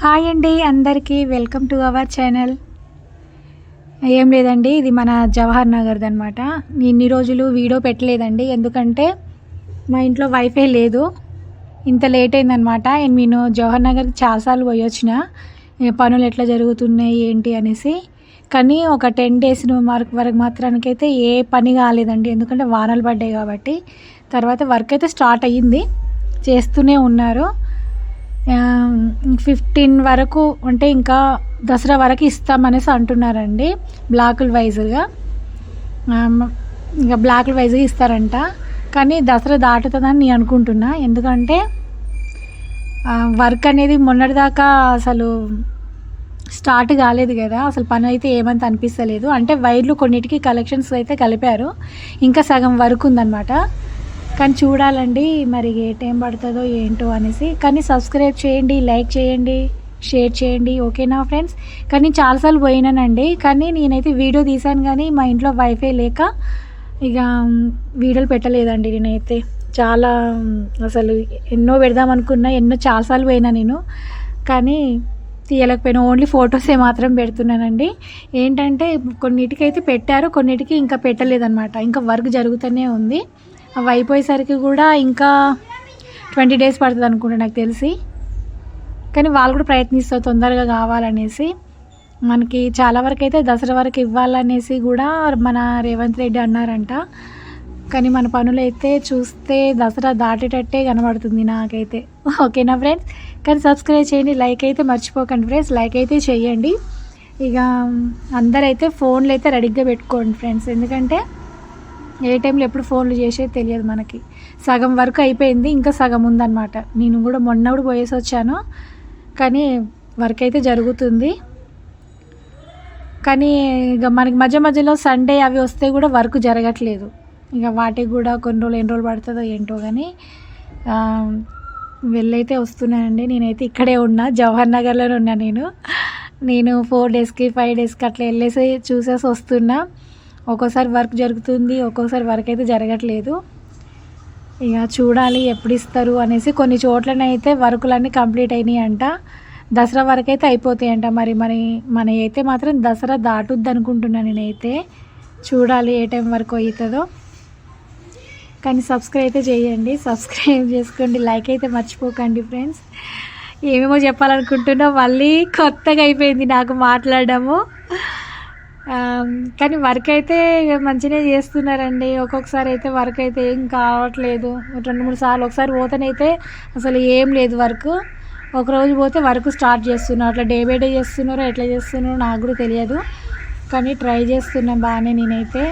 Hi అండి అందరికీ welcome to our channel. ఏం లేదండి, ఇది మన జవహర్ నగర్ది అనమాట. ఇన్ని రోజులు వీడియో పెట్టలేదండి, ఎందుకంటే మా ఇంట్లో వైఫై లేదు. ఇంత లేట్ అయిందనమాట. నేను జవహర్ నగర్కి చాలాసార్లు పోయి వచ్చిన, పనులు ఎట్లా జరుగుతున్నాయి ఏంటి అనేసి. కానీ ఒక 10 days వరకు మాత్రానికైతే ఏ పని కాలేదండి, ఎందుకంటే వానలు పడ్డాయి కాబట్టి. తర్వాత వర్క్ అయితే స్టార్ట్ అయ్యింది, చేస్తూనే ఉన్నారు. 15 వరకు అంటే ఇంకా దసరా వరకు ఇస్తామనేసి అంటున్నారండి. బ్లాకుల వైజ్గా ఇంకా బ్లాకుల వైజ్గా ఇస్తారంట. కానీ దసరా దాటుతుందని నేను అనుకుంటున్నా, ఎందుకంటే వర్క్ అనేది మొన్నటిదాకా అసలు స్టార్ట్ కాలేదు కదా, అసలు పని అయితే ఏమంత అనిపిస్తలేదు. అంటే వైర్లు కొన్నిటికి కలెక్షన్స్ అయితే కలిపారు, ఇంకా సగం వర్క్ ఉందన్నమాట. కానీ చూడాలండి మరి ఏ టైం పడుతుందో ఏంటో అనేసి. కానీ సబ్స్క్రైబ్ చేయండి, లైక్ చేయండి, షేర్ చేయండి, ఓకేనా ఫ్రెండ్స్. కానీ చాలాసార్లు పోయినానండి, కానీ నేనైతే వీడియో తీశాను కానీ మా ఇంట్లో వైఫై లేక ఇక వీడియోలు పెట్టలేదండి. నేనైతే చాలా అసలు ఎన్నో పెడదాం అనుకున్నా, చాలాసార్లు పోయినా నేను, కానీ తీయలేకపోయినా. ఓన్లీ ఫొటోసే మాత్రం పెడుతున్నానండి. ఏంటంటే కొన్నిటికైతే పెట్టారు, కొన్నిటికి ఇంకా పెట్టలేదన్నమాట. ఇంకా వర్క్ జరుగుతూనే ఉంది. అవి అయిపోయేసరికి కూడా ఇంకా 20 days పడుతుంది అనుకుంటా నాకు తెలిసి. కానీ వాళ్ళు కూడా ప్రయత్నిస్తారు తొందరగా కావాలనేసి. మనకి చాలా వరకు అయితే దసరా వరకు ఇవ్వాలనేసి కూడా మన రేవంత్ రెడ్డి అన్నారంట. కానీ మన పనులు అయితే చూస్తే దసరా దాటేటట్టే కనబడుతుంది నాకైతే, ఓకేనా ఫ్రెండ్స్. కానీ సబ్స్క్రైబ్ చేయండి, లైక్ అయితే మర్చిపోకండి ఫ్రెండ్స్, లైక్ అయితే చేయండి. ఇక అందరైతే ఫోన్లు అయితే రెడీగా పెట్టుకోండి ఫ్రెండ్స్, ఎందుకంటే ఏ టైంలో ఎప్పుడు ఫోన్లు చేసేది తెలియదు మనకి. సగం వరకు అయిపోయింది, ఇంకా సగం ఉందన్నమాట. నేను కూడా మొన్న కూడా పోయేసి వచ్చాను, కానీ వర్క్ అయితే జరుగుతుంది. కానీ ఇక మనకి మధ్య మధ్యలో సండే అవి వస్తే కూడా వర్క్ జరగట్లేదు. ఇక వాటికి కూడా కొన్ని రోజులు ఎన్ని రోజులు పడుతుందో ఏంటో, కానీ వెళ్ళైతే వస్తున్నానండి. నేనైతే ఇక్కడే ఉన్నా, జవహర్ నగర్లోనే ఉన్నా. నేను 4 daysకి 5 daysకి అట్లా వెళ్ళేసి చూసేసి వస్తున్నా. ఒక్కోసారి వర్క్ జరుగుతుంది, ఒక్కోసారి వర్క్ అయితే జరగట్లేదు. ఇక చూడాలి ఎప్పుడు ఇస్తారు అనేసి. కొన్ని చోట్లనైతే వర్కులన్నీ కంప్లీట్ అయినాయి అంట, దసరా వరకు అయితే అయిపోతాయంట. మన అయితే మాత్రం దసరా దాటుద్ది అనుకుంటున్నాను నేనైతే. చూడాలి ఏ టైం వరకు అవుతుందో. కానీ సబ్స్క్రైబ్ అయితే చేయండి, సబ్స్క్రైబ్ చేసుకోండి, లైక్ అయితే మర్చిపోకండి ఫ్రెండ్స్. ఏమేమో చెప్పాలనుకుంటున్నా, మళ్ళీ కొత్తగా అయిపోయింది నాకు మాట్లాడడము. కానీ వర్క్ అయితే మంచిగానే చేస్తున్నారండి. ఒక్కొక్కసారి అయితే వర్క్ అయితే ఏం కావట్లేదు. 2-3 సార్లు ఒకసారి పోతేనైతే అసలు ఏం లేదు వర్క్. ఒకరోజు పోతే వర్క్ స్టార్ట్ చేస్తున్నారు. అట్లా డే బై డే చేస్తున్నారో ఎట్లా చేస్తున్నారో నాకు కూడా తెలియదు, కానీ ట్రై చేస్తున్నాను బాగానే. నేనైతే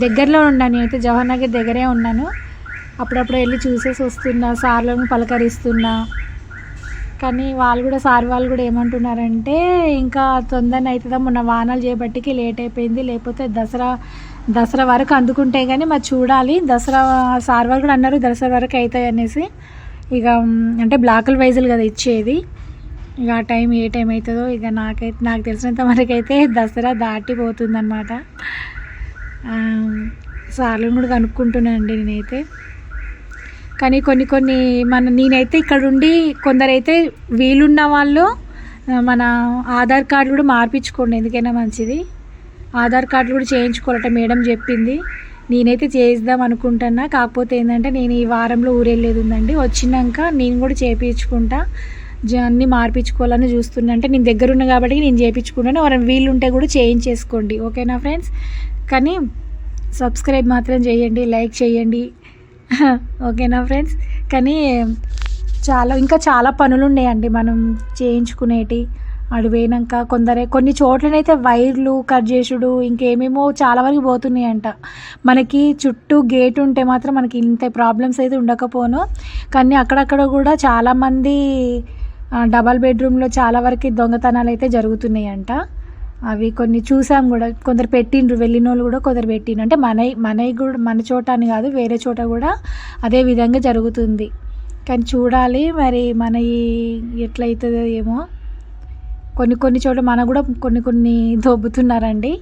దగ్గరలో ఉన్నాను, నేనైతే జవహర్ నగర్ దగ్గరే ఉన్నాను. అప్పుడప్పుడు వెళ్ళి చూసేసి వస్తున్నా, సార్లను పలకరిస్తున్నా. కానీ సార్ వాళ్ళు కూడా ఏమంటున్నారంటే ఇంకా తొందరగా అవుతుందా, మొన్న వానాలు చేయబట్టికి లేట్ అయిపోయింది, లేకపోతే దసరా వరకు అందుకుంటే కానీ మరి చూడాలి. దసరా సార్ వాళ్ళు కూడా అన్నారు దసరా వరకు అవుతాయి అనేసి. ఇక అంటే బ్లాకుల వైజులు కదా ఇచ్చేది, ఇక ఆ టైం ఏ టైం అవుతుందో. ఇక నాకు తెలిసినంత వరకు అయితే దసరా దాటిపోతుందన్నమాట. సార్లను కూడా కనుక్కుంటున్నానండి నేనైతే. కానీ కొన్ని నేనైతే ఇక్కడ ఉండి, కొందరైతే వీలున్న వాళ్ళు మన ఆధార్ కార్డు కూడా మార్పించుకోండి, ఎందుకైనా మంచిది. ఆధార్ కార్డులు కూడా చేయించుకోవాలట మేడం చెప్పింది. నేనైతే చేయిద్దాం అనుకుంటున్నా, కాకపోతే ఏంటంటే నేను ఈ వారంలో ఊరెళ్ళేది ఉందండి. వచ్చినాక నేను కూడా చేయించుకుంటా, అన్నీ మార్పించుకోవాలని చూస్తున్నా. అంటే నేను దగ్గర ఉన్నా కాబట్టి నేను చేయించుకుంటాను, ఎవరైనా వీళ్ళు ఉంటే కూడా చేయించేసుకోండి, ఓకేనా ఫ్రెండ్స్. కానీ సబ్స్క్రైబ్ మాత్రం చేయండి, లైక్ చేయండి, ఓకేనా ఫ్రెండ్స్. కానీ ఇంకా చాలా పనులు ఉన్నాయండి మనం చేయించుకునేటి. అటు పోయినాక కొన్ని చోట్లనైతే వైర్లు కట్ చేసుడు ఇంకేమేమో చాలా వరకు పోతున్నాయంట. మనకి చుట్టూ గేట్ ఉంటే మాత్రం మనకి ఇంత ప్రాబ్లమ్స్ అయితే ఉండకపోను, కానీ అక్కడక్కడ కూడా చాలామంది డబల్ బెడ్రూమ్లో చాలా వరకు దొంగతనాలు అయితే జరుగుతున్నాయంట. అవి కొన్ని చూసాం కూడా, కొందరు పెట్టిండ్రు, వెళ్ళిన వాళ్ళు కూడా కొందరు పెట్టిండ్రు. అంటే మనవి కూడా, మన చోట అని కాదు, వేరే చోట కూడా అదే విధంగా జరుగుతుంది. కానీ చూడాలి మరి ఎట్లయితుందో ఏమో. కొన్ని చోట కూడా కొన్ని దొబ్బుతున్నారండి.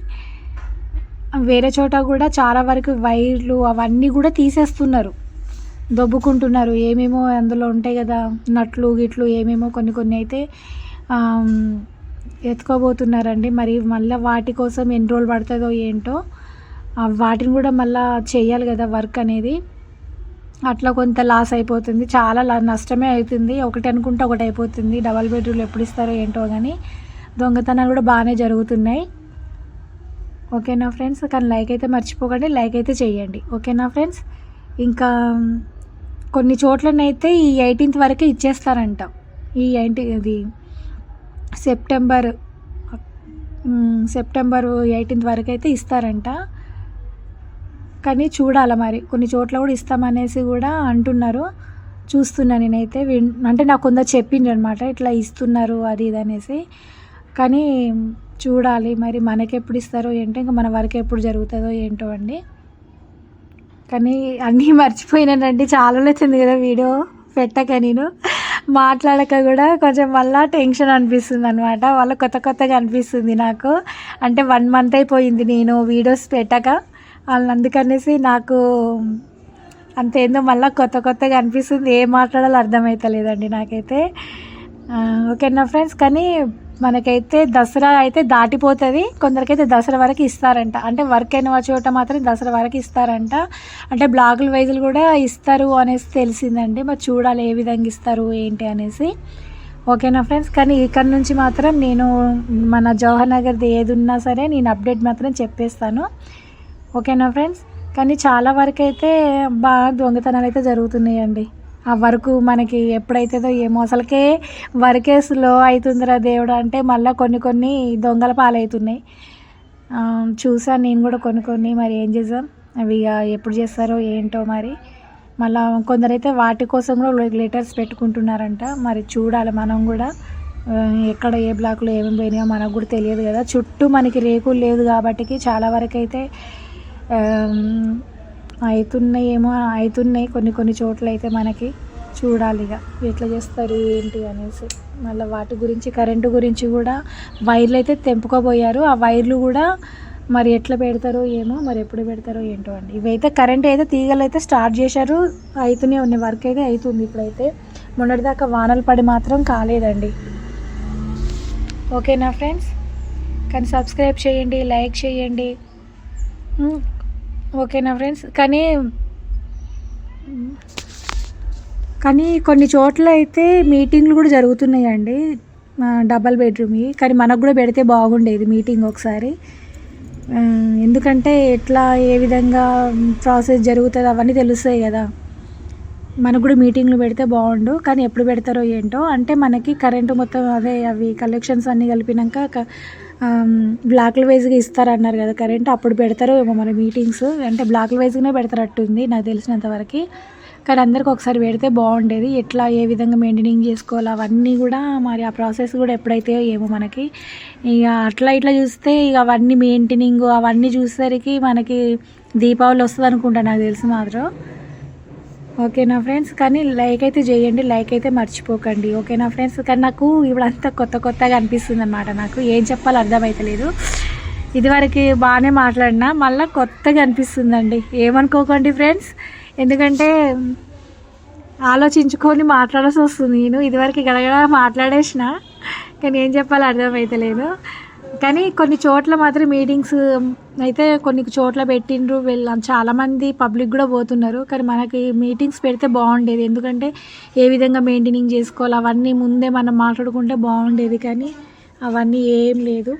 వేరే చోట కూడా చాలా వరకు వైర్లు అవన్నీ కూడా తీసేస్తున్నారు, దొబ్బుకుంటున్నారు. ఏమేమో అందులో ఉంటాయి కదా, నట్లు గిట్లు ఏమేమో కొన్ని అయితే ఎత్తుకోబోతున్నారండి. మరి మళ్ళీ వాటి కోసం ఎన్ని రోజులు పడుతుందో ఏంటో, వాటిని కూడా మళ్ళీ చేయాలి కదా వర్క్ అనేది. అట్లా కొంత లాస్ అయిపోతుంది, చాలా నష్టమే అవుతుంది. ఒకటి అనుకుంటే ఒకటి అయిపోతుంది. డబల్ బెడ్రూమ్లు ఎప్పుడు ఇస్తారో ఏంటో కానీ దొంగతనాలు కూడా బాగానే జరుగుతున్నాయి. ఓకేనా ఫ్రెండ్స్, కానీ లైక్ అయితే మర్చిపోకండి, లైక్ అయితే చేయండి. ఓకేనా ఫ్రెండ్స్, ఇంకా కొన్ని చోట్లనైతే ఈ 18th వరకే ఇచ్చేస్తారంట. ఈ ఇది సెప్టెంబర్ 18th వరకు అయితే ఇస్తారంట. కానీ చూడాలి మరి, కొన్ని చోట్ల కూడా ఇస్తామనేసి కూడా అంటున్నారు. చూస్తున్నా నేనైతే అంటే నాకు కొందరు చెప్పిండ్రు అనమాట, ఇట్లా ఇస్తున్నారు అది ఇది అనేసి. కానీ చూడాలి మరి మనకి ఎప్పుడు ఇస్తారో ఏంటో, ఇంకా మన వరకు ఎప్పుడు జరుగుతుందో ఏంటో అండి. కానీ అన్నీ మర్చిపోయినానండి, చాలా వచ్చింది కదా వీడియో పెట్టక, నేను మాట్లాడక కూడా కొంచెం మళ్ళీ టెన్షన్ అనిపిస్తుంది అనమాట. వాళ్ళ కొత్తగా అనిపిస్తుంది నాకు. అంటే 1 month అయిపోయింది నేను వీడియోస్ పెట్టక, అందుకనేసి నాకు అంతేందో మళ్ళీ కొత్తగా అనిపిస్తుంది. ఏం మాట్లాడాలో అర్థమవుతలేదండి నాకైతే. ఓకేనా ఫ్రెండ్స్, కానీ మనకైతే దసరా అయితే దాటిపోతుంది. కొందరికైతే దసరా వరకు ఇస్తారంట, అంటే వర్క్ అయిన చోట మాత్రం దసరా వరకు ఇస్తారంట. అంటే బ్లాకుల వైజులు కూడా ఇస్తారు అనేసి తెలిసిందండి. మరి చూడాలి ఏ విధంగా ఇస్తారు ఏంటి అనేసి. ఓకేనా ఫ్రెండ్స్, కానీ ఇక్కడ నుంచి మాత్రం నేను మన జవహర్ నగర్ది ఏది ఉన్నా సరే నేను అప్డేట్ మాత్రం చెప్పేస్తాను. ఓకేనా ఫ్రెండ్స్, కానీ చాలా వరకు అయితే బాగా దొంగతనాలు అయితే జరుగుతున్నాయండి. ఆ వర్క్ మనకి ఎప్పుడైతుందో ఏమో, అసలుకే వర్కే స్లో అవుతుందిరా దేవుడు అంటే మళ్ళీ కొన్ని దొంగల పాలవుతున్నాయి. చూసాను నేను కూడా కొన్ని, మరి ఏం చేద్దాం, అవి ఎప్పుడు చేస్తారో ఏంటో మరి. మళ్ళీ కొందరైతే వాటి కోసం కూడా లెటర్స్ పెట్టుకుంటున్నారంట. మరి చూడాలి మనం కూడా, ఎక్కడ ఏ బ్లాక్లో ఏమేమి పోయినాయో మనకు కూడా తెలియదు కదా. చుట్టూ మనకి రేకులు లేదు కాబట్టి చాలా వరకు అయితే అవుతున్నాయి కొన్ని చోట్ల అయితే. మనకి చూడాలి ఇక ఎట్లా చేస్తారు ఏంటి అనేసి. మళ్ళీ వాటి గురించి, కరెంటు గురించి కూడా వైర్లు అయితే తెంపుకోబోయారు. ఆ వైర్లు కూడా మరి ఎట్లా పెడతారో ఏమో, మరి ఎప్పుడు పెడతారో ఏంటో అండి. ఇవైతే కరెంట్ అయితే తీగలు అయితే స్టార్ట్ చేశారు, అవుతూనే ఉన్నాయి, వర్క్ అయితే అవుతుంది. ఇప్పుడైతే మొన్నటిదాకా వానలు పడి మాత్రం కాలేదండి. ఓకేనా ఫ్రెండ్స్, కానీ సబ్స్క్రైబ్ చేయండి, లైక్ చేయండి. ఓకేనా ఫ్రెండ్స్, కానీ కొన్ని చోట్ల అయితే మీటింగ్లు కూడా జరుగుతున్నాయండి డబల్ బెడ్రూమ్వి. కానీ మనకు కూడా పెడితే బాగుండేది మీటింగ్ ఒకసారి. ఎందుకంటే ఎట్లా ఏ విధంగా ప్రాసెస్ జరుగుతుంది అవన్నీ తెలుస్తాయి కదా. మనకు కూడా మీటింగ్లు పెడితే బాగుండు, కానీ ఎప్పుడు పెడతారో ఏంటో. అంటే మనకి కరెంటు మొత్తం అవి కలెక్షన్స్ అన్నీ కలిపినాక బ్లాక్ల వైజ్గా ఇస్తారన్నారు కదా కరెంట్, అప్పుడు పెడతారో ఏమో మన మీటింగ్స్. అంటే బ్లాక్ల వైజ్గానే పెడతారట్టుంది నాకు తెలిసినంతవరకు. కానీ అందరికి ఒకసారి పెడితే బాగుండేది. ఎట్లా ఏ విధంగా మెయింటైనింగ్ చేసుకోవాలి అవన్నీ కూడా, మరి ఆ ప్రాసెస్ కూడా ఎప్పుడైతే ఏమో మనకి. ఇక ఇట్లా చూస్తే ఇక అవన్నీ మెయింటైనింగ్ అవన్నీ చూసేసరికి మనకి దీపావళి వస్తుంది అనుకుంటా నాకు తెలిసి మాత్రం. ఓకేనా ఫ్రెండ్స్, కానీ లైక్ అయితే చేయండి, లైక్ అయితే మర్చిపోకండి. ఓకేనా ఫ్రెండ్స్, కానీ నాకు ఇప్పుడంతా కొత్తగా అనిపిస్తుంది అనమాట. నాకు ఏం చెప్పాలో అర్థమవుతలేదు. ఇదివరకు బాగానే మాట్లాడినా, మళ్ళీ కొత్తగా అనిపిస్తుందండి. ఏమనుకోకండి ఫ్రెండ్స్, ఎందుకంటే ఆలోచించుకొని మాట్లాడాల్సి వస్తుంది. నేను ఇదివరకు గడగడ మాట్లాడేసిన, కానీ ఏం చెప్పాలో అర్థమవుతలేదు. కానీ కొన్ని చోట్ల మాత్రం మీటింగ్స్ అయితే కొన్ని చోట్ల పెట్టిండ్రు, చాలామంది పబ్లిక్ కూడా పోతున్నారు. కానీ మనకి మీటింగ్స్ పెడితే బాగుండేది, ఎందుకంటే ఏ విధంగా మెయింటైనింగ్ చేసుకోవాలి అవన్నీ ముందే మనం మాట్లాడుకుంటే బాగుండేది. కానీ అవన్నీ ఏం లేదు,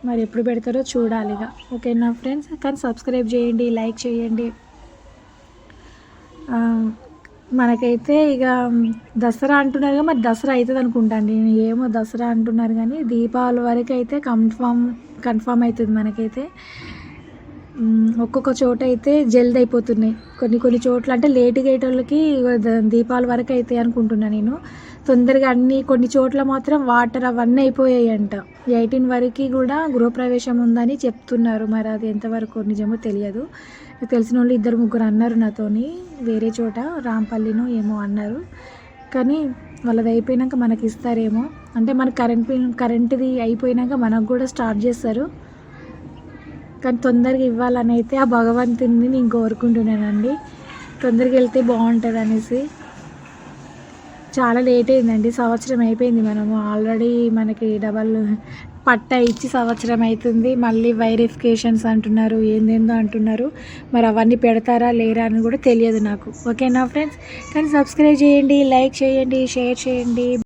మరి ఎప్పుడు పెడతారో చూడాలి ఇక. ఓకేనా ఫ్రెండ్స్, కానీ సబ్స్క్రైబ్ చేయండి, లైక్ చేయండి. మనకైతే ఇక దసరా అంటున్నారు కదా, మరి దసరా అవుతుంది అనుకుంటాండి. ఏమో దసరా అంటున్నారు కానీ దీపావళి వరకు అయితే కన్ఫామ్ అవుతుంది మనకైతే. ఒక్కొక్క చోట అయితే జల్ది అయిపోతున్నాయి, కొన్ని చోట్ల అంటే లేటుగా అయ్యేటోళ్ళకి దీపావళి వరకు అవుతాయి అనుకుంటున్నాను నేను. తొందరగా కొన్ని చోట్ల మాత్రం వాటర్ అవన్నీ అయిపోయాయి అంట. 18 వరకు కూడా గృహప్రవేశం ఉందని చెప్తున్నారు, మరి అది ఎంతవరకు నిజమో తెలియదు. తెలిసిన వాళ్ళు 2-3 అన్నారు నాతోని, వేరే చోట రాంపల్లినో ఏమో అన్నారు. కానీ వాళ్ళది అయిపోయినాక మనకి ఇస్తారేమో, అంటే మనకి కరెంటుది అయిపోయినాక మనకు కూడా స్టార్ట్ చేస్తారు. కానీ తొందరగా ఇవ్వాలని అయితే ఆ భగవంతుని నేను కోరుకుంటున్నానండి, తొందరగా వెళ్తే బాగుంటుంది అనేసి. చాలా లేట్ అయిందండి, సంవత్సరం అయిపోయింది. మనము ఆల్రెడీ మనకి డబల్ పట్టా ఇచ్చి సంవత్సరం అవుతుంది. మళ్ళీ వెరిఫికేషన్స్ అంటున్నారు, ఏందేందో అంటున్నారు. మరి అవన్నీ పెడతారా లేరా అని కూడా తెలియదు నాకు. ఓకేనా ఫ్రెండ్స్, కానీ సబ్స్క్రైబ్ చేయండి, లైక్ చేయండి, షేర్ చేయండి.